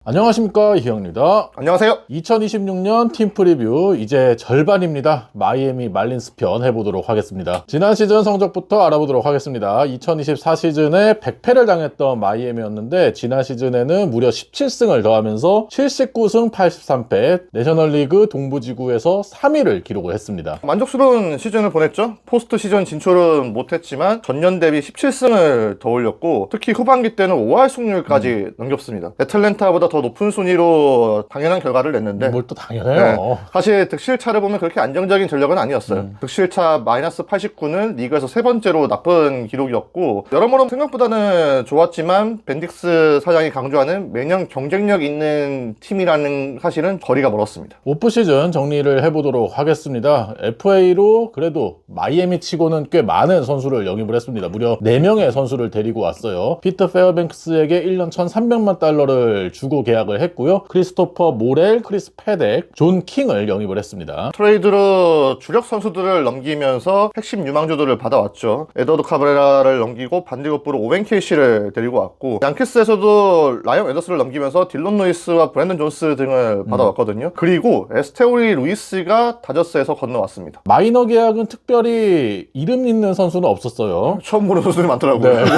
안녕하십니까, 이형입니다. 안녕하세요. 2026년 팀 프리뷰 이제 절반입니다. 마이애미 말린스 편 해보도록 하겠습니다. 지난 시즌 성적부터 알아보도록 하겠습니다. 2024 시즌에 100패를 당했던 마이애미였는데 지난 시즌에는 무려 17승을 더하면서 79승 83패 내셔널리그 동부지구에서 3위를 기록을 했습니다. 만족스러운 시즌을 보냈죠. 포스트 시즌 진출은 못했지만 전년 대비 17승을 더 올렸고 특히 후반기 때는 5할 승률까지 넘겼습니다. 애틀랜타보다 더 높은 순위로 당연한 결과를 냈는데 뭘 또 당연해요. 사실 득실차를 보면 그렇게 안정적인 전력은 아니었어요. 득실차 마이너스 89는 리그에서 세 번째로 나쁜 기록이었고 여러모로 생각보다는 좋았지만 벤딕스 사장이 강조하는 매년 경쟁력 있는 팀이라는 사실은 거리가 멀었습니다. 오프 시즌 정리를 해보도록 하겠습니다. FA로 그래도 마이애미 치고는 꽤 많은 선수를 영입을 했습니다. 무려 4명의 선수를 데리고 왔어요. 피터 페어뱅크스에게 1년 1,300만 달러를 주고 계약을 했고요. 크리스토퍼 모렐, 크리스 페덱, 존 킹을 영입을 했습니다. 트레이드로 주력 선수들을 넘기면서 핵심 유망주들을 받아왔죠. 에드워드 카브레라를 넘기고 반대급부로 오웬 케이시를 데리고 왔고 양키스에서도 라이언 앤더스를 넘기면서 딜런 루이스와 브랜든 존스 등을 받아왔거든요. 그리고 에스테오리 루이스가 다저스에서 건너왔습니다. 마이너 계약은 특별히 이름 있는 선수는 없었어요. 처음 보는 선수들이 많더라고요. 네.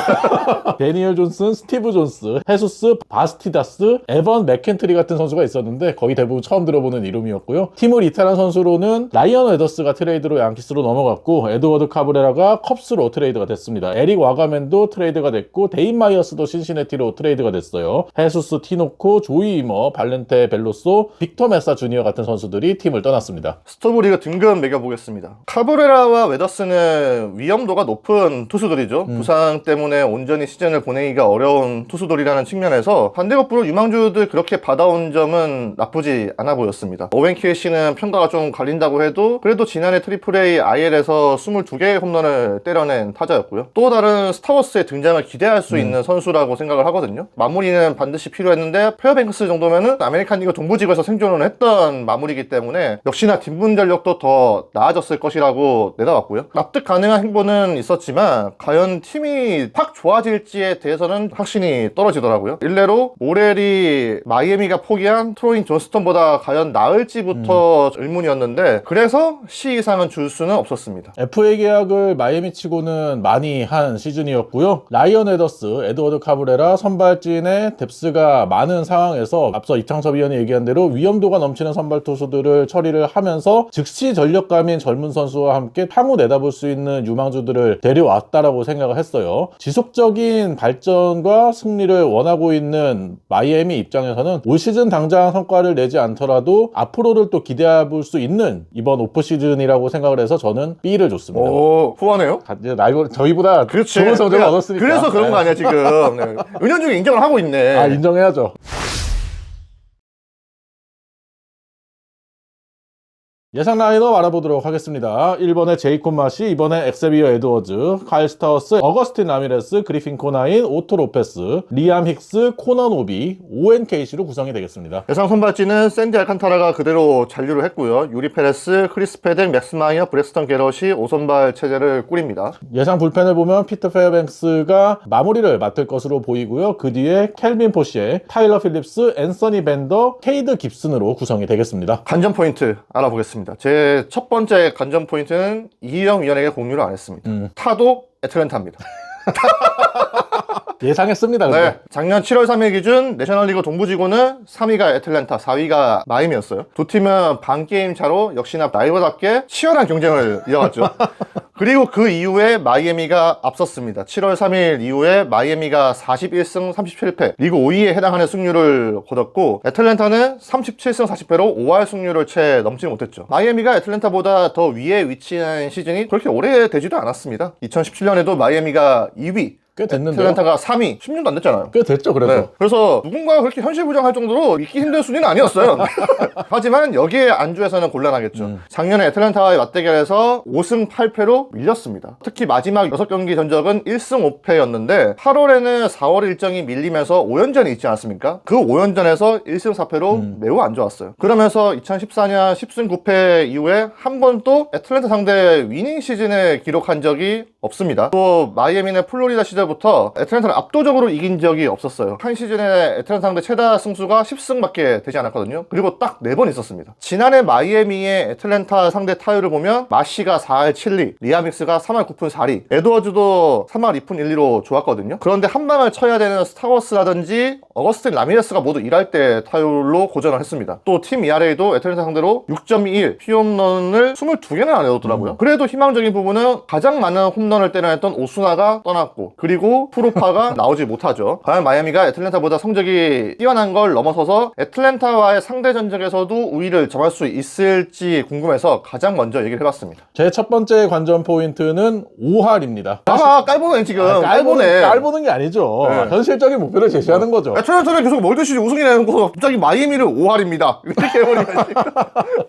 데니엘 존슨, 스티브 존스, 헤수스, 바스티다스, 에번 맥켄트리 같은 선수가 있었는데 거의 대부분 처음 들어보는 이름이었고요. 팀을 이탈한 선수로는 라이언 에더스가 트레이드로 양키스로 넘어갔고 에드워드 카브레라가 컵스로 트레이드가 됐습니다. 에릭 와가맨도 트레이드가 됐고 데인 마이어스도 신시내티로 트레이드가 됐어요. 헤수스 티노코, 조이 이머, 발렌테 벨로소, 빅터 메사 주니어 같은 선수들이 팀을 떠났습니다. 스토브리그 등급 매겨보겠습니다. 카브레라와 웨더스는 위험도가 높은 투수들이죠. 부상 때문에 온전히 시즌을 보내기가 어려운 투수들이라는 측면에서 반대급부로 유망주들 그렇게 받아온 점은 나쁘지 않아 보였습니다. 오웬 케이시는 평가가 좀 갈린다고 해도 그래도 지난해 트리플 A IL에서 22개의 홈런을 때려낸 타자였고요. 또 다른 스타워스의 등장을 기대할 수 있는 선수라고 생각을 하거든요. 마무리는 반드시 필요했는데 페어뱅크스 정도면은 아메리칸 리그 동부지구에서 생존을 했던 마무리이기 때문에 역시나 뒷문 전력도 더 나아졌을 것이라고 내다봤고요. 납득 가능한 행보는 있었지만 과연 팀이 확 좋아질지에 대해서는 확신이 떨어지더라고요. 일례로 모렐이 마이애미가 포기한 트로인 존스턴보다 과연 나을지부터 의문이었는데 그래서 C 이상은 줄 수는 없었습니다. FA 계약을 마이애미 치고는 많이 한 시즌이었고요. 라이언 에더스, 에드워드 카브레라 선발진의 뎁스가 많은 상황에서 앞서 이창섭 위원이 얘기한 대로 위험도가 넘치는 선발 투수들을 처리를 하면서 즉시 전력감인 젊은 선수와 함께 향후 내다볼 수 있는 유망주들을 데려왔다라고 생각을 했어요. 지속적인 발전과 승리를 원하고 있는 마이애미 입장에서는 올 시즌 당장 성과를 내지 않더라도 앞으로를 또 기대해 볼 수 있는 이번 오프 시즌이라고 생각을 해서 저는 B를 줬습니다. 오, 후하네요. 이제 저희보다 그렇지. 좋은 성적을 얻었으니까. 그래서 그런 거 아니야 지금. 네. 은연중에 인정을 하고 있네. 아, 인정해야죠. 예상 라인업 알아보도록 하겠습니다. 1번에 제이콥 마시, 2번에 엑세비어 에드워즈, 카일 스타워스, 어거스틴 라미레스, 그리핀 코나인, 오토 로페스, 리암 힉스, 코넌 오비, 오웬 케이시로 구성이 되겠습니다. 예상 선발진은 샌디 알칸타라가 그대로 잔류를 했고요. 유리 페레스, 크리스 페덱, 맥스 마이어, 브렉스턴 게럿이 5선발 체제를 꾸립니다. 예상 불펜을 보면 피터 페어뱅크스가 마무리를 맡을 것으로 보이고요. 그 뒤에 켈빈 포시에, 타일러 필립스, 앤서니 밴더, 케이드 깁슨으로 구성이 되겠습니다. 관전 포인트 알아보겠습니다. 제 첫 번째 관전 포인트는 이희영 위원에게 공유를 안 했습니다. 타도 애틀랜타입니다. 예상했습니다. 근데. 네, 작년 7월 3일 기준 내셔널리그 동부지구는 3위가 애틀랜타, 4위가 마이애미였어요. 두 팀은 반게임 차로 역시나 라이벌답게 치열한 경쟁을 이어갔죠. 그리고 그 이후에 마이애미가 앞섰습니다. 7월 3일 이후에 마이애미가 41승 37패, 리그 5위에 해당하는 승률을 거뒀고 애틀랜타는 37승 40패로 5할 승률을 채 넘지 못했죠. 마이애미가 애틀랜타보다 더 위에 위치한 시즌이 그렇게 오래되지도 않았습니다. 2017년에도 마이애미가 2위, 꽤 됐는데요. 애틀랜타가 3위, 10년도 안 됐잖아요. 꽤 됐죠, 그래도. 네. 그래서 누군가가 그렇게 현실부정할 정도로 믿기 힘든 수준은 아니었어요. 하지만 여기에 안주에서는 곤란하겠죠. 작년에 애틀랜타와의 맞대결에서 5승 8패로 밀렸습니다. 특히 마지막 6경기 전적은 1승 5패였는데 8월에는 4월 일정이 밀리면서 5연전이 있지 않았습니까? 그 5연전에서 1승 4패로 매우 안 좋았어요. 그러면서 2014년 10승 9패 이후에 한 번도 애틀랜타 상대 위닝 시즌을 기록한 적이 없습니다. 또 마이애미는 플로리다 시절부터 애틀랜타를 압도적으로 이긴 적이 없었어요. 한 시즌에 애틀랜타 상대 최다 승수가 10승밖에 되지 않았거든요. 그리고 딱 4번 있었습니다. 지난해 마이애미의 애틀랜타 상대 타율을 보면 마시가 4할 7리, 리암 힉스가 3할 9푼 4리, 에드워즈도 3할 2푼 1리로 좋았거든요. 그런데 한 방을 쳐야 되는 스타워스라든지 어거스틴 라미레스가 모두 1할 때 타율로 고전을 했습니다. 또 팀 ERA도 애틀랜타 상대로 6.21, 피홈런을 22개나 안 해뒀더라고요. 그래도 희망적인 부분은 가장 많은 홈런을 때려냈던 오스나가 떠났고, 그리고 프로파가 나오지 못하죠. 과연 마이애미가 애틀랜타보다 성적이 뛰어난 걸 넘어서서 애틀랜타와의 상대 전적에서도 우위를 점할 수 있을지 궁금해서 가장 먼저 얘기를 해봤습니다. 제 첫 번째 관전 포인트는 5할입니다. 깔보네 지금. 깔보는 게 아니죠. 네. 현실적인 목표를 제시하는 거죠. 애틀랜타는 계속 멀티시즌 우승이 되는 거 갑자기 마이애미를 5할입니다. 이렇게 해버리면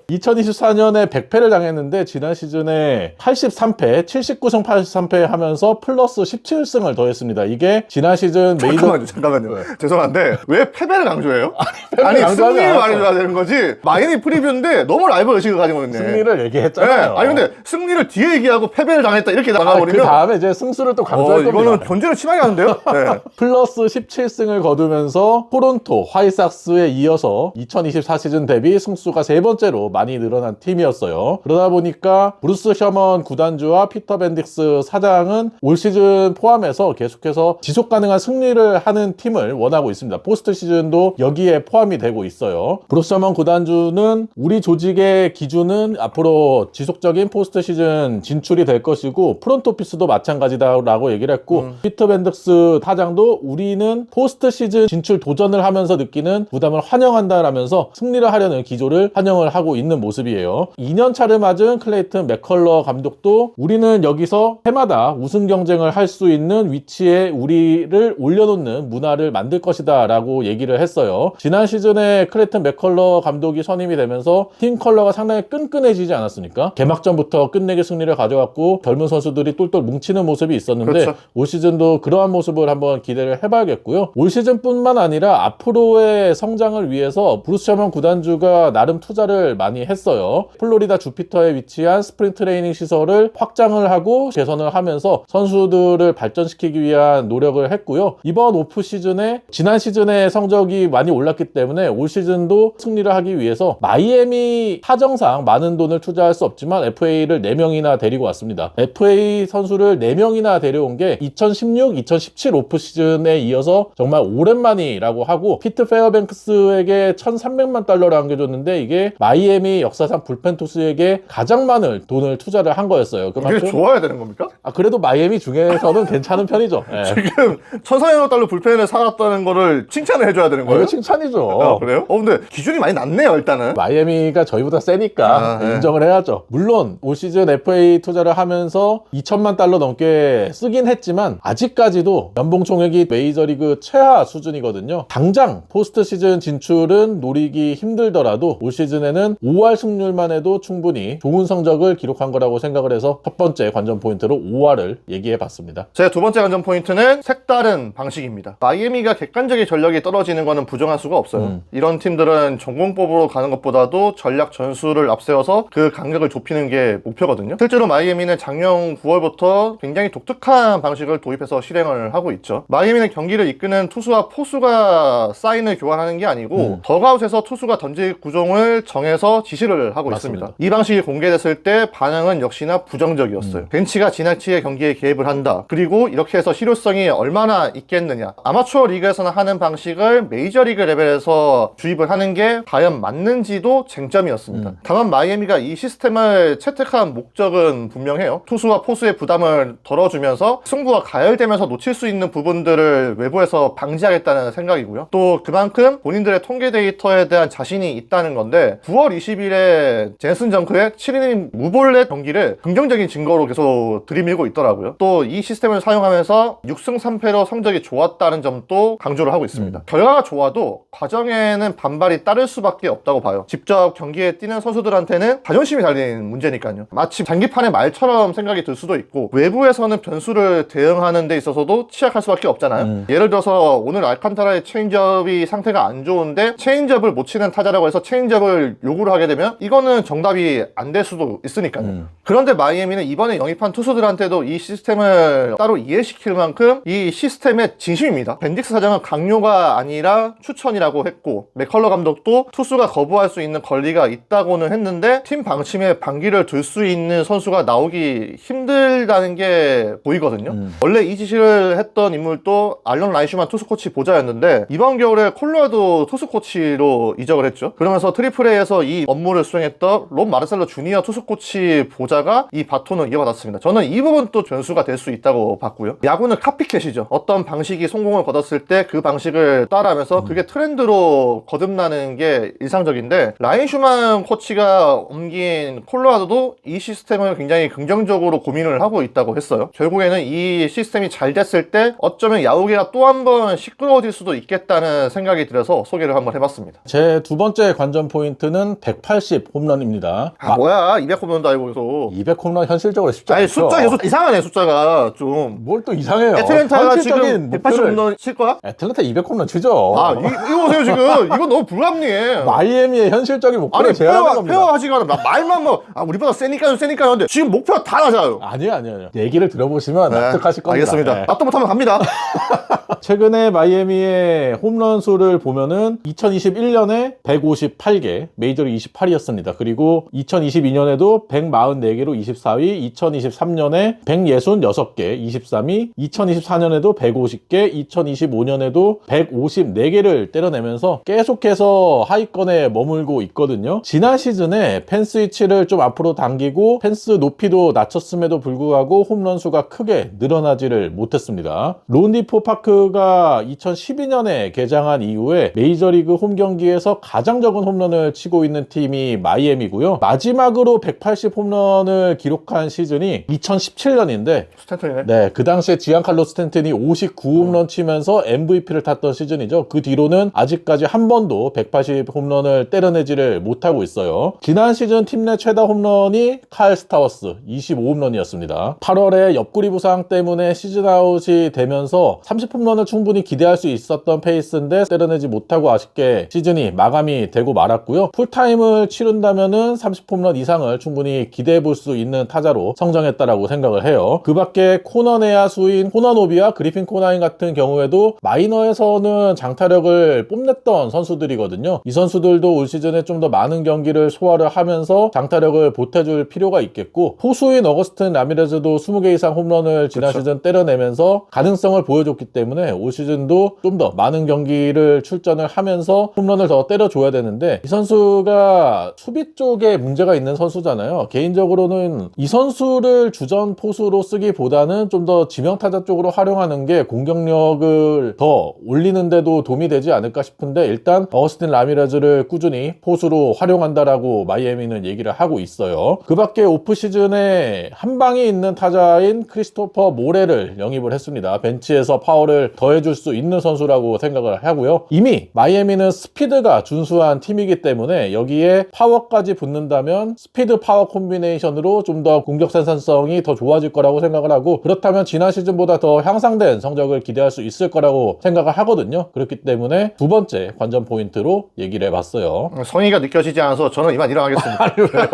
2024년에 100패를 당했는데 지난 시즌에 83패, 79승 83패 하면서 플러스 17승을 더했습니다. 이게 지난 시즌 메이저... 잠깐만요. 죄송한데 왜 패배를 강조해요? 아니 강조하지 승리를 않았어요. 말해줘야 되는 거지. 마이애미 프리뷰인데 너무 라이벌 의식을 가지고 있네. 승리를 얘기했잖아요. 아니 근데 승리를 뒤에 얘기하고 패배를 당했다 이렇게 그 나가버리면 다음에 이제 승수를 또 강조할 겁니다. 이거는 견제를 심하게 하는데요? 네. 플러스 17승을 거두면서 토론토 화이삭스에 이어서 2024 시즌 대비 승수가 3번째로 많이 늘어난 팀이었어요. 그러다 보니까 브루스 셔먼 구단주와 피터 벤딕스 사장은 올 시즌 포함해서 계속해서 지속 가능한 승리를 하는 팀을 원하고 있습니다. 포스트 시즌도 여기에 포함이 되고 있어요. 브루스 셔먼 구단주는 우리 조직의 기준은 앞으로 지속적인 포스트 시즌 진출이 될 것이고 프론트 오피스도 마찬가지다라고 얘기를 했고 피터 벤딕스 사장도 우리는 포스트 시즌 진출 도전을 하면서 느끼는 부담을 환영한다라면서 승리를 하려는 기조를 환영을 하고 있는 모습이에요. 2년 차를 맞은 클레이튼 맥컬러 감독도 우리는 여기서 해마다 우승 경쟁을 할 수 있는 위치에 우리를 올려놓는 문화를 만들 것이다 라고 얘기를 했어요. 지난 시즌에 클레이튼 맥컬러 감독이 선임이 되면서 팀 컬러가 상당히 끈끈해지지 않았습니까? 개막전부터 끝내기 승리를 가져갔고 젊은 선수들이 똘똘 뭉치는 모습이 있었는데 그렇죠. 올 시즌도 그러한 모습을 한번 기대를 해봐야겠고요. 올 시즌뿐만 아니라 앞으로의 성장을 위해서 브루스 셔먼 구단주가 나름 투자를 많이 했어요. 플로리다 주피터에 위치한 스프링 트레이닝 시설을 확장을 하고 개선을 하면서 선수들을 발전시키기 위한 노력을 했고요. 이번 오프 시즌에 지난 시즌의 성적이 많이 올랐기 때문에 올 시즌도 승리를 하기 위해서 마이애미 사정상 많은 돈을 투자할 수 없지만 FA를 4명이나 데리고 왔습니다. FA 선수를 4명이나 데려온 게 2016, 2017 오프 시즌에 이어서 정말 오랜만이라고 하고 피트 페어뱅크스에게 1,300만 달러를 안겨줬는데 이게 마이애미 역사상 불펜 투수에게 가장 많은 돈을 투자를 한 거였어요. 이게 좋아야 되는 겁니까? 그래도 마이애미 중에서는 괜찮은 편이죠. 예. 지금 1,400만 달러 불펜을 사갔다는 거를 칭찬을 해줘야 되는 거예요? 이거 칭찬이죠. 그래요? 근데 기준이 많이 낮네요 일단은. 마이애미가 저희보다 세니까 네. 인정을 해야죠. 물론 올 시즌 FA 투자를 하면서 2천만 달러 넘게 쓰긴 했지만 아직까지도 연봉 총액이 메이저리그 최하 수준이거든요. 당장 포스트 시즌 진출은 노리기 힘들더라도 올 시즌에는 5할 승률만 해도 충분히 좋은 성적을 기록한 거라고 생각을 해서 첫 번째 관전 포인트로 5할을 얘기해 봤습니다. 제 두 번째 관전 포인트는 색다른 방식입니다. 마이애미가 객관적인 전력이 떨어지는 것은 부정할 수가 없어요. 이런 팀들은 전공법으로 가는 것보다도 전략 전술을 앞세워서 그 간격을 좁히는 게 목표거든요. 실제로 마이애미는 작년 9월부터 굉장히 독특한 방식을 도입해서 실행을 하고 있죠. 마이애미는 경기를 이끄는 투수와 포수가 사인을 교환하는 게 아니고 덕아웃에서 투수가 던질 구종을 정해서 지시를 하고 맞습니다. 있습니다. 이 방식이 공개됐을 때 반응은 역시나 부정적이었어요. 벤치가 지나치게 경기에 개입을 한다. 그리고 이렇게 해서 실효성이 얼마나 있겠느냐. 아마추어 리그에서는 하는 방식을 메이저리그 레벨에서 주입을 하는 게 과연 맞는지도 쟁점이었습니다. 다만 마이애미가 이 시스템을 채택한 목적은 분명해요. 투수와 포수의 부담을 덜어주면서 승부가 가열되면서 놓칠 수 있는 부분들을 외부에서 방지하겠다는 생각이고요. 또 그만큼 본인들의 통계 데이터에 대한 자신이 있다는 건데 9월 20일에 제슨 정크의 7이닝 무볼넷 경기를 긍정적인 증거로 계속 들이밀고 있더라고요. 또 이 시스템을 사용하면서 6승 3패로 성적이 좋았다는 점도 강조를 하고 있습니다. 결과가 좋아도 과정에는 반발이 따를 수밖에 없다고 봐요. 직접 경기에 뛰는 선수들한테는 자존심이 달린 문제니까요. 마치 장기판의 말처럼 생각이 들 수도 있고 외부에서는 변수를 대응하는 데 있어서도 취약할 수밖에 없잖아요. 예를 들어서 오늘 알 알칸타라의 체인지업이 상태가 안 좋은데 체인지업을 못 치는 타자라고 해서 체인지업을 요구를 하게 되면 이거는 정답이 안 될 수도 있으니까요. 그런데 마이애미는 이번에 영입한 투수들한테도 이 시스템을 따로 이해시킬 만큼 이 시스템의 진심입니다. 벤딕스 사장은 강요가 아니라 추천이라고 했고, 맥컬러 감독도 투수가 거부할 수 있는 권리가 있다고는 했는데 팀 방침에 반기를 둘 수 있는 선수가 나오기 힘들다는 게 보이거든요. 원래 이 지시를 했던 인물도 알런 라이슈만 투수 코치 보좌였는데 이번 겨울에 콜로라도 투수 코치로 이적을 했죠. 그러면서 트리플 A에서 이 업무를 수행했던 론 마르셀로 주니어 투수 코치 보좌가 이 바톤을 이어받았습니다. 저는 이 부분 또 변수가 될 수 있다고 봤고요. 야구는 카피캣이죠. 어떤 방식이 성공을 거뒀을 때 그 방식을 따라하면서 그게 트렌드로 거듭나는 게 일상적인데, 라인 슈만 코치가 옮긴 콜로라도도 이 시스템을 굉장히 긍정적으로 고민을 하고 있다고 했어요. 결국에는 이 시스템이 잘 됐을 때 어쩌면 야구계가 또 한 번 시끄러워질 수도 있겠다는 생각이 들어서 소개를 한번 해봤습니다. 제 두 번째 관전 포인트는 180 홈런입니다. 뭐야 200홈런도 알고 있어. 200 홈런 현실적으로 쉽지 아니 않죠. 숫자 계속 이상하네. 숫자가 좀. 뭘 또 이상해요. 애틀랜타가 지금 현실적인 180홈런 칠 거야? 애틀랜타 200 홈런 치죠. 이거 보세요 지금. 이거 너무 불합리해. 마이애미의 현실적인 목표를 아니 제안하는 겁니다. 페어하지가 않아. 말만 우리보다 세니까요 하는데 지금 목표가 다 낮아요. 아니요. 얘기를 들어보시면 납득하실 겁니다. 알겠습니다. 네. 납득 못하면 갑니다. 최근에 마이애미의 홈런 수를 보면은 2021년에 158개, 메이저리 28이었습니다. 그리고 2022년에도 144개로 24위, 2023년에 166개, 23위, 2024년에도 150개, 2025년에도 154개를 때려내면서 계속해서 하위권에 머물고 있거든요. 지난 시즌에 펜스 위치를 좀 앞으로 당기고 펜스 높이도 낮췄음에도 불구하고 홈런 수가 크게 늘어나지를 못했습니다. 론디포 파크가 2012년에 개장한 이후에 메이저리그 홈 경기에서 가장 적은 홈런을 치고 있는 팀이 마이애미고요. 마지막으로 180 홈런을 기록한 시즌이 2017년인데 스탠턴이네. 네, 그 당시에 지안칼로 스탠튼이 59 홈런 치면서 MVP를 탔던 시즌이죠. 그 뒤로는 아직까지 한 번도 180 홈런을 때려내지를 못하고 있어요. 지난 시즌 팀 내 최다 홈런이 칼 스타워스 25홈런이었습니다. 8월에 옆구리 부상 때문에 시즌 아웃이 되면서 30홈런을 충분히 기대할 수 있었던 페이스인데 때려내지 못하고 아쉽게 시즌이 마감이 되고 말았고요. 풀타임을 치른다면은 30홈런 이상을 충분히 기대해 볼 수 있는 타자로 성장했다라고 생각을 해요. 그 밖에 코너 내야수인 호나노비와 그리핀 코나인 같은 경우에도 마이너에서는 장타력을 뽐냈던 선수들이거든요. 이 선수들도 올 시즌에 좀 더 많은 경기를 소화를 하면서 장타력을 보태줄 필요가 있겠고, 포수인 어거스틴 라미레즈도 20개 이상 홈런을 지난 시즌 때려내면서 가능성을 보여줬기 때문에 올 시즌도 좀 더 많은 경기를 출전을 하면서 홈런을 더 때려줘야 되는데, 이 선수가 수비 쪽에 문제가 있는 선수잖아요. 개인적으로는 이 선수를 주전 포수로 쓰기보다는 좀 더 지명타자 쪽으로 활용하는 게 공격력을 더 올리는데도 도움이 되지 않을까 싶은데, 일단 어거스틴 라미레즈를 꾸준히 포수로 활용한다라고 마이애미는 얘기를 하고 있어요. 그 밖에 오프 시즌에 한 방에 있는 타자인 크리스토퍼 모레를 영입을 했습니다. 벤치에서 파워를 더해줄 수 있는 선수라고 생각을 하고요. 이미 마이애미는 스피드가 준수한 팀이기 때문에 여기에 파워까지 붙는다면 스피드 파워 콤비네이션으로 좀 더 공격 생산성이 더 좋아질 거라고 생각을 하고, 그렇다면 지난 시즌보다 더 향상된 성적을 기대할 수 있을 거라고 생각을 하거든요. 그렇기 때문에 두 번째 관전 포인트로 얘기를 해봤어요. 성의가 느껴지지 않아서 저는 이만 일어나겠습니다. 아니 왜요?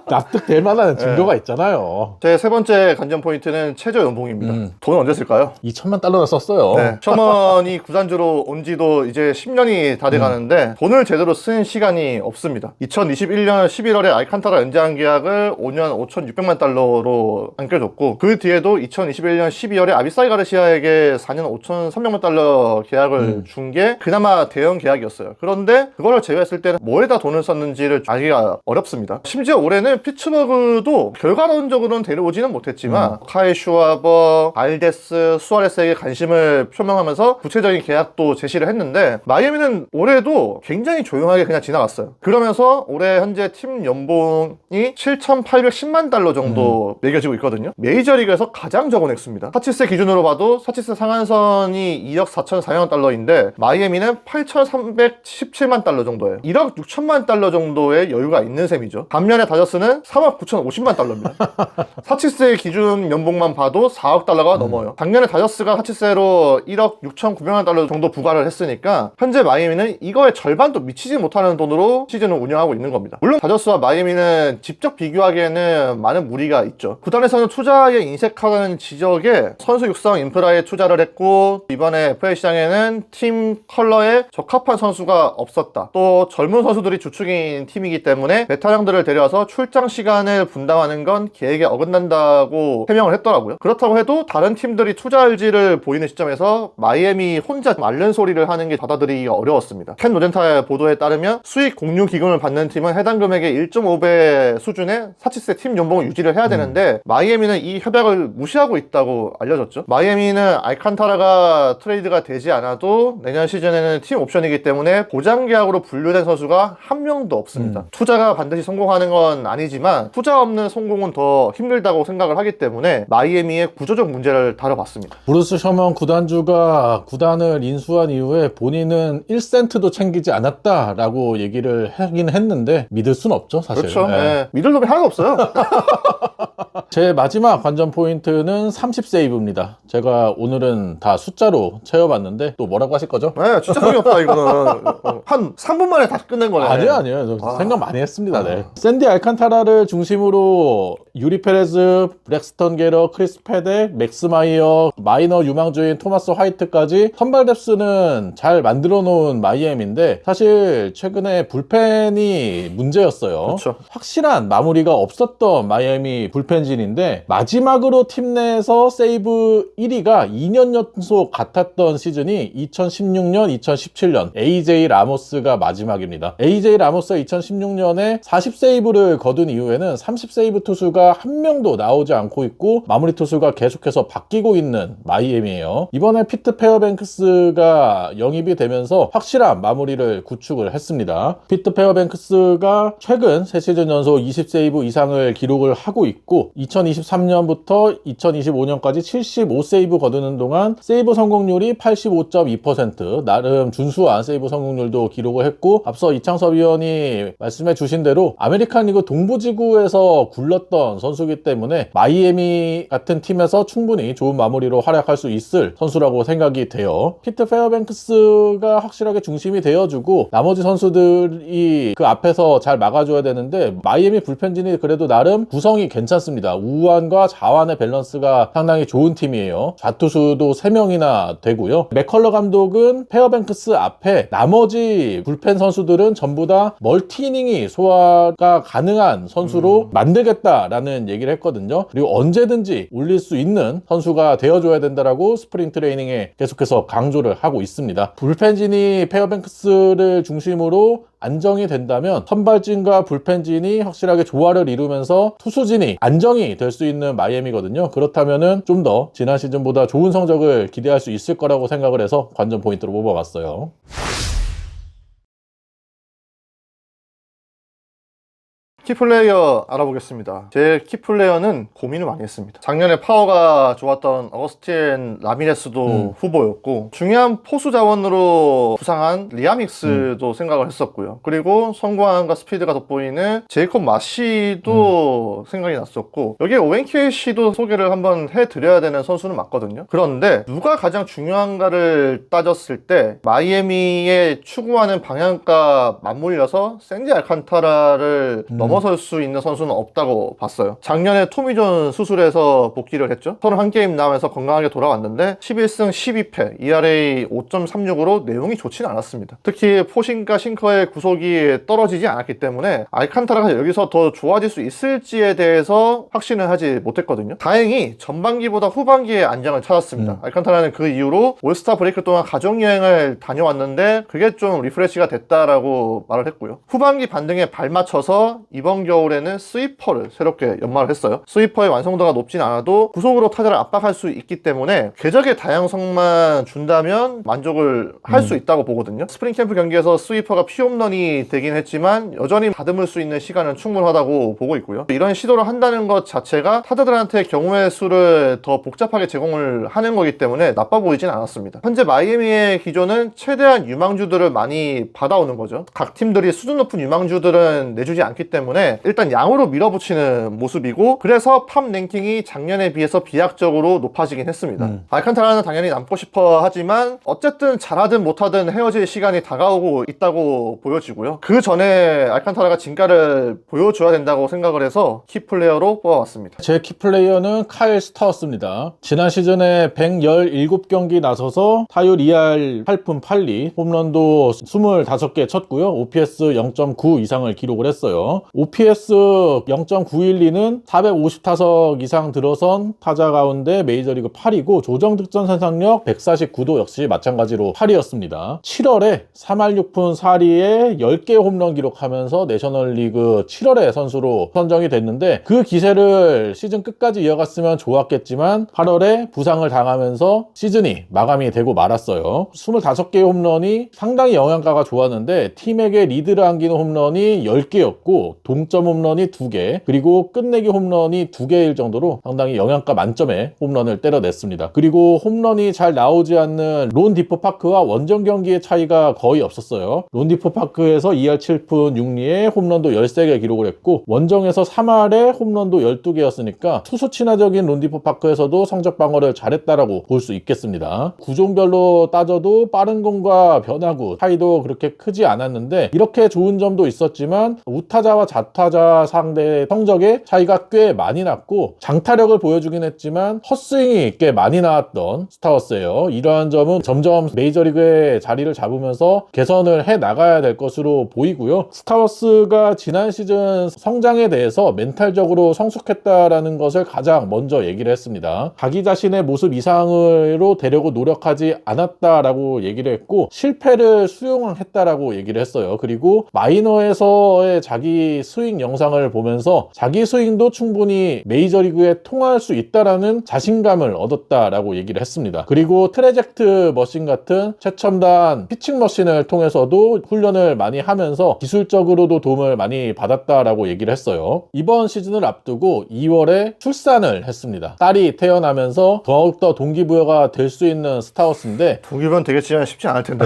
납득될 만한 증거가 있잖아요. 제 세 번째 관전 포인트는 최저 연봉입니다. 돈 언제 쓸까요? 2천만 달러나 썼어요. 네. 셔먼이 구단주로 온 지도 이제 10년이 다 돼가는데 돈을 제대로 쓴 시간이 없습니다. 2021년 11월에 알칸타라 연장 계약을 5년 5,600만 달러로 안겨줬고, 그 뒤에도 2021년 12월에 아비사이 가르시아에게 4년 5,300만 달러 계약을 준 게 그나마 대형 계약이었어요. 그런데 그거를 제외했을 때는 뭐에다 돈을 썼는지를 알기가 어렵습니다. 심지어 올해는 피츠버그도 결과론적으로는 데려오지는 못했지만 카이 슈와버, 알데스, 수아레스에게 관심을 표명하면서 구체적인 계약도 제시를 했는데, 마이애미는 올해도 굉장히 조용하게 그냥 지나갔어요. 그러면서 올해 현재 팀 연봉이 7,810만 달러 정도 매겨지고 있거든요. 메이저리그에서 가장 적은 액수입니다. 사치세 기준으로 봐도 사치세 상한선이 2억 4,400만 달러인데 마이애미는 8,317만 달러 정도예요. 1억 6천만 달러 정도의 여유가 있는 셈이죠. 반면에 다저스는 3억 9,050만 달러입니다. 사치세 기준 연봉만 봐도 4억 달러가 넘어요. 작년에 다저스가 사치세로 1억 6,900 $900만 정도 부과를 했으니까 현재 마이애미는 이거의 절반도 미치지 못하는 돈으로 시즌을 운영하고 있는 겁니다. 물론 다저스와 마이애미는 직접 비교하기에는 많은 무리가 있죠. 구단에서는 투자에 인색하다는 지적에 선수 육성 인프라에 투자를 했고, 이번에 FA 시장에는 팀 컬러에 적합한 선수가 없었다. 또 젊은 선수들이 주축인 팀이기 때문에 베테랑들을 데려와서 출장 시간을 분담하는 건 계획에 어긋난다고 해명을 했더라고요. 그렇다고 해도 다른 팀들이 투자 의지를 보이는 시점에서 마이애미 혼자 앓는 소리를 하는 게 받아들이기가 어려웠습니다. 켄 로젠타의 보도에 따르면 수익 공유 기금을 받는 팀은 해당 금액의 1.5배 수준의 사치세 팀 연봉을 유지를 해야 되는데 마이애미는 이 협약을 무시하고 있다고 알려졌죠. 마이애미는 알칸타라가 트레이드가 되지 않아도 내년 시즌에는 팀 옵션이기 때문에 보장 계약으로 분류된 선수가 한 명도 없습니다. 투자가 반드시 성공하는 건 아니지만 투자 없는 성공은 더 힘들다고 생각을 하기 때문에 마이애미의 구조적 문제를 다뤄봤습니다. 브루스 셔먼 구단주가 구단을 인수한 이후에 본인은 1센트도 챙기지 않았다라고 얘기를 하긴 했는데 믿을 순 없죠, 사실. 그렇죠. 네. 믿을 놈이 하나도 없어요. 제 마지막 관전 포인트는 30세이브입니다. 제가 오늘은 다 숫자로 채워봤는데 또 뭐라고 하실 거죠? 네, 진짜 성의 없다 이거는. 한 3분 만에 다 끝낸 거네. 아니요. 생각 많이 했습니다. 네. 샌디 알칸타라를 중심으로 유리 페레즈, 브렉스턴 게러, 크리스 페덱, 맥스 마이어, 마이너 유망주인 토마스 화이트까지 선발 뎁스는 잘 만들어 놓은 마이애미인데 사실 최근에 불펜이 문제였어요. 그렇죠. 확실한 마무리가 없었던 마이애미 불펜진인데 마지막으로 팀 내에서 세이브 1위가 2년 연속 같았던 시즌이 2016년, 2017년 AJ 라모스가 마지막입니다. AJ 라모스가 2016년에 40세이브를 거둔 이후에는 30세이브 투수가 한 명도 나오지 않고 있고 마무리 투수가 계속해서 바뀌고 있는 마이애미예요. 이번에 피트 페어뱅크스가 영입이 되면서 확실한 마무리를 구축을 했습니다. 피트 페어뱅크스가 최근 3시즌 연속 20세이브 이상을 기록을 하고 있고 2023년부터 2025년까지 75세이브 거두는 동안 세이브 성공률이 85.2%, 나름 준수한 세이브 성공률도 기록을 했고, 앞서 이창섭 위원이 말씀해 주신 대로 아메리칸 리그 동부지구에서 굴렀던 선수이기 때문에 마이애미 같은 팀에서 충분히 좋은 마무리로 활약할 수 있을 선수라고 생각이 돼요. 피트 페어뱅크스가 확실하게 중심이 되어주고 나머지 선수들이 그 앞에서 잘 막아줘야 되는데 마이애미 불펜진이 그래도 나름 구성이 괜찮습니다. 우완과 좌완의 밸런스가 상당히 좋은 팀이에요. 좌투수도 3명이나 되고요. 맥컬러 감독은 페어뱅크스 앞에 나머지 불펜 선수들은 전부 다 멀티이닝이 소화가 가능한 선수로 만들겠다라는 얘기를 했거든요. 그리고 언제든지 올릴 수 있는 선수가 되어줘야 된다라고 스프링 트레이닝에 계속해서 강조를 하고 있습니다. 불펜진이 페어뱅크스를 중심으로 안정이 된다면 선발진과 불펜진이 확실하게 조화를 이루면서 투수진이 안정이 될 수 있는 마이애미거든요. 그렇다면은 좀 더 지난 시즌보다 좋은 성적을 기대할 수 있을 거라고 생각을 해서 관전 포인트로 뽑아봤어요. 키플레이어 알아보겠습니다. 제 키플레이어는 고민을 많이 했습니다. 작년에 파워가 좋았던 어거스틴 라미레스도 후보였고 중요한 포수 자원으로 부상한 리아믹스도 생각을 했었고요. 그리고 성공함과 스피드가 돋보이는 제이콥 마시도 생각이 났었고 여기에 오웬 케이시도 소개를 한번 해드려야 되는 선수는 맞거든요. 그런데 누가 가장 중요한가를 따졌을 때 마이애미의 추구하는 방향과 맞물려서 샌디 알칸타라를 넘어설 수 있는 선수는 없다고 봤어요. 작년에 토미존 수술해서 복귀를 했죠. 31게임 나오면서 건강하게 돌아왔는데 11승 12패, ERA 5.36으로 내용이 좋지는 않았습니다. 특히 포심과 싱커의 구속이 떨어지지 않았기 때문에 알칸타라가 여기서 더 좋아질 수 있을지에 대해서 확신을 하지 못했거든요. 다행히 전반기보다 후반기에 안정을 찾았습니다. 알칸타라는 그 이후로 올스타 브레이크 동안 가족여행을 다녀왔는데 그게 좀 리프레시가 됐다라고 말을 했고요. 후반기 반등에 발맞춰서 이번 겨울에는 스위퍼를 새롭게 연마를 했어요. 스위퍼의 완성도가 높진 않아도 구속으로 타자를 압박할 수 있기 때문에 궤적의 다양성만 준다면 만족을 할 수 있다고 보거든요. 스프링 캠프 경기에서 스위퍼가 피홈런이 되긴 했지만 여전히 다듬을 수 있는 시간은 충분하다고 보고 있고요. 이런 시도를 한다는 것 자체가 타자들한테 경우의 수를 더 복잡하게 제공을 하는 거기 때문에 나빠 보이진 않았습니다. 현재 마이애미의 기조는 최대한 유망주들을 많이 받아오는 거죠. 각 팀들이 수준 높은 유망주들은 내주지 않기 때문에 때문에 일단 양으로 밀어붙이는 모습이고, 그래서 팝 랭킹이 작년에 비해서 비약적으로 높아지긴 했습니다. 알칸타라는 당연히 남고 싶어 하지만 어쨌든 잘하든 못하든 헤어질 시간이 다가오고 있다고 보여지고요. 그 전에 알칸타라가 진가를 보여줘야 된다고 생각을 해서 키플레이어로 뽑아왔습니다. 제 키플레이어는 카일 스타워스입니다. 지난 시즌에 117경기 나서서 타율 2할 8푼 8리, 홈런도 25개 쳤고요. OPS 0.9 이상을 기록을 했어요. OPS 0.912는 450타석 이상 들어선 타자 가운데 메이저리그 8위고, 조정 득점 선상력 149도 역시 마찬가지로 8위였습니다. 7월에 3할 6푼 4리에 10개 홈런 기록하면서 내셔널리그 7월의 선수로 선정이 됐는데, 그 기세를 시즌 끝까지 이어갔으면 좋았겠지만 8월에 부상을 당하면서 시즌이 마감이 되고 말았어요. 25개의 홈런이 상당히 영향가가 좋았는데, 팀에게 리드를 안기는 홈런이 10개였고 동점 홈런이 2개, 그리고 끝내기 홈런이 2개일 정도로 상당히 영향가 만점의 홈런을 때려냈습니다. 그리고 홈런이 잘 나오지 않는 론디포 파크와 원정 경기의 차이가 거의 없었어요. 론디포 파크에서 2할 7푼 6리에 홈런도 13개 기록을 했고, 원정에서 3할에 홈런도 12개였으니까 투수 친화적인 론디포 파크에서도 성적 방어를 잘했다라고 볼 수 있겠습니다. 구종별로 따져도 빠른 공과 변화구 차이도 그렇게 크지 않았는데, 이렇게 좋은 점도 있었지만 우타자와 좌타자 상대 성적의 차이가 꽤 많이 났고, 장타력을 보여주긴 했지만 헛스윙이 꽤 많이 나왔던 스타워스예요. 이러한 점은 점점 메이저리그에 자리를 잡으면서 개선을 해 나가야 될 것으로 보이고요. 스타워스가 지난 시즌 성장에 대해서 멘탈적으로 성숙했다라는 것을 가장 먼저 얘기를 했습니다. 자기 자신의 모습 이상으로 되려고 노력하지 않았다라고 얘기를 했고, 실패를 수용했다라고 얘기를 했어요. 그리고 마이너에서의 자기 스윙 영상을 보면서 자기 스윙도 충분히 메이저리그에 통할 수 있다라는 자신감을 얻었다라고 얘기를 했습니다. 그리고 트레젝트 머신 같은 최첨단 피칭 머신을 통해서도 훈련을 많이 하면서 기술적으로도 도움을 많이 받았다라고 얘기를 했어요. 이번 시즌을 앞두고 2월에 출산을 했습니다. 딸이 태어나면서 더욱더 동기부여가 될 수 있는 스타워스인데, 동기부여는 되겠지만 쉽지 않을 텐데.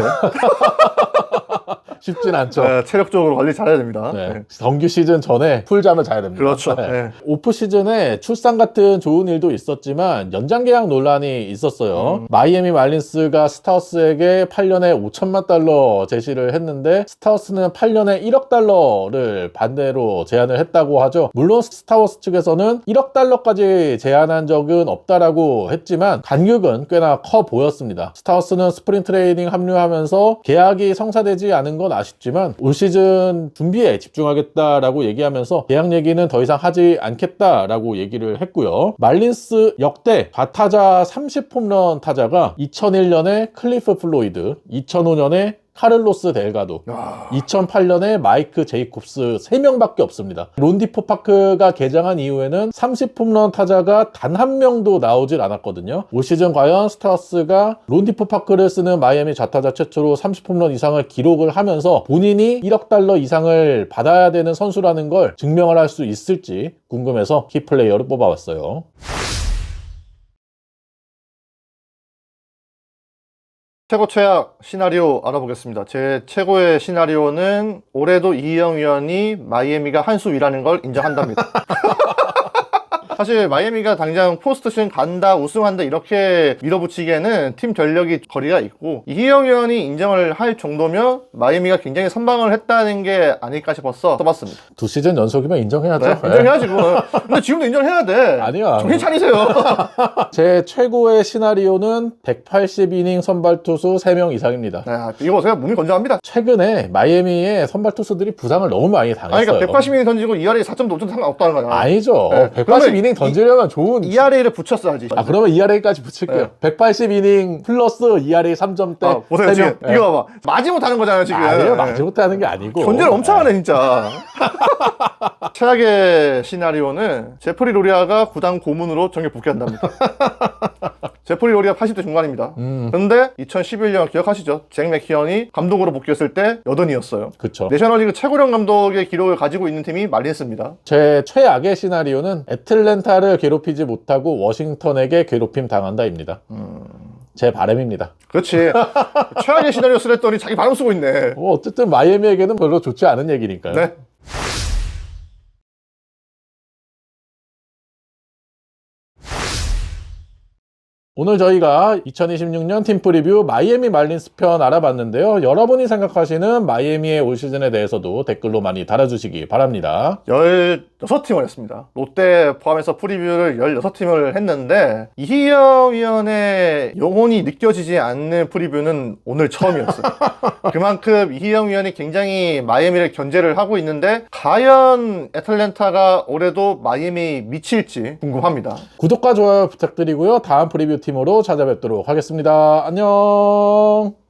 쉽진 않죠. 네, 체력적으로 관리 잘해야 됩니다. 네. 정규 시즌 전에 풀잠을 자야 됩니다. 그렇죠. 네. 네. 오프 시즌에 출산 같은 좋은 일도 있었지만 연장 계약 논란이 있었어요. 마이애미 말린스가 스타워스에게 8년에 5천만 달러 제시를 했는데, 스타워스는 8년에 1억 달러를 반대로 제안을 했다고 하죠. 물론 스타워스 측에서는 1억 달러까지 제안한 적은 없다라고 했지만 간격은 꽤나 커 보였습니다. 스타워스는 스프링 트레이닝 합류하면서 계약이 성사되지 않은 건 아쉽지만 올 시즌 준비에 집중하겠다라고 얘기하면서 계약 얘기는 더 이상 하지 않겠다라고 얘기를 했고요. 말린스 역대 좌타자 30홈런 타자가 2001년에 클리프 플로이드, 2005년에 카를로스 델가도, 2008년에 마이크 제이콥스 3명밖에 없습니다. 론디포 파크가 개장한 이후에는 30홈런 타자가 단 한 명도 나오질 않았거든요. 올 시즌 과연 스타워스가 론디포 파크를 쓰는 마이애미 좌타자 최초로 30홈런 이상을 기록을 하면서 본인이 1억 달러 이상을 받아야 되는 선수라는 걸 증명을 할 수 있을지 궁금해서 키플레이어를 뽑아왔어요. 최고 최악 시나리오 알아보겠습니다. 제 최고의 시나리오는 올해도 이희영 위원이 마이애미가 한 수 위라는 걸 인정한답니다. 사실 마이애미가 당장 포스트시즌 간다, 우승한다 이렇게 밀어붙이기에는 팀 전력이 거리가 있고, 이희영 위원이 인정을 할 정도면 마이애미가 굉장히 선방을 했다는 게 아닐까 싶어서 써봤습니다. 2시즌 연속이면 인정해야죠. 네, 인정해야지 그거는. 근데 지금도 인정해야 돼. 아니야. 정신 차리세요. 제 최고의 시나리오는 180이닝 선발 투수 3명 이상입니다. 네, 이거 보세요. 몸이 건장합니다. 최근에 마이애미의 선발 투수들이 부상을 너무 많이 당했어요. 아니, 그러니까 180이닝 던지고 ERA 4.5점 상관없다는 거야. 아니죠. 네. 180이닝 던지려면 좋은 ERA를 붙였어야지. 아, 그러면 ERA까지 붙일게요. 네. 180이닝 플러스 ERA 3점대. 보세요, 지금. 이거 봐봐. 마지 못하는 거잖아요, 지금. 아니에요. 마지 못하는 게 아니고. 존재를 엄청 하네, 진짜. 최악의 시나리오는 제프리 로리아가 구단 고문으로 정규 복귀한답니다. 제프리 로리아 80대 중반입니다. 그런데 2011년 기억하시죠? 잭 맥키언이 감독으로 복귀했을 때 여든이었어요. 그쵸. 내셔널리그 최고령 감독의 기록을 가지고 있는 팀이 말린스입니다. 제 최악의 시나리오는 애틀랜타를 괴롭히지 못하고 워싱턴에게 괴롭힘 당한다입니다. 제 바람입니다. 그렇지. 최악의 시나리오 쓰랬더니 자기 바람 쓰고 있네. 어쨌든 마이애미에게는 별로 좋지 않은 얘기니까요. 네. 오늘 저희가 2026년 팀 프리뷰 마이애미 말린스 편 알아봤는데요. 여러분이 생각하시는 마이애미의 올 시즌에 대해서도 댓글로 많이 달아주시기 바랍니다. 16팀을 했습니다. 롯데 포함해서 프리뷰를 16팀을 했는데 이희영 위원의 영혼이 느껴지지 않는 프리뷰는 오늘 처음이었어요. 그만큼 이희영 위원이 굉장히 마이애미를 견제를 하고 있는데 과연 애틀랜타가 올해도 마이애미 미칠지 궁금합니다. 구독과 좋아요 부탁드리고요. 다음 프리뷰 팀으로 찾아뵙도록 하겠습니다. 안녕.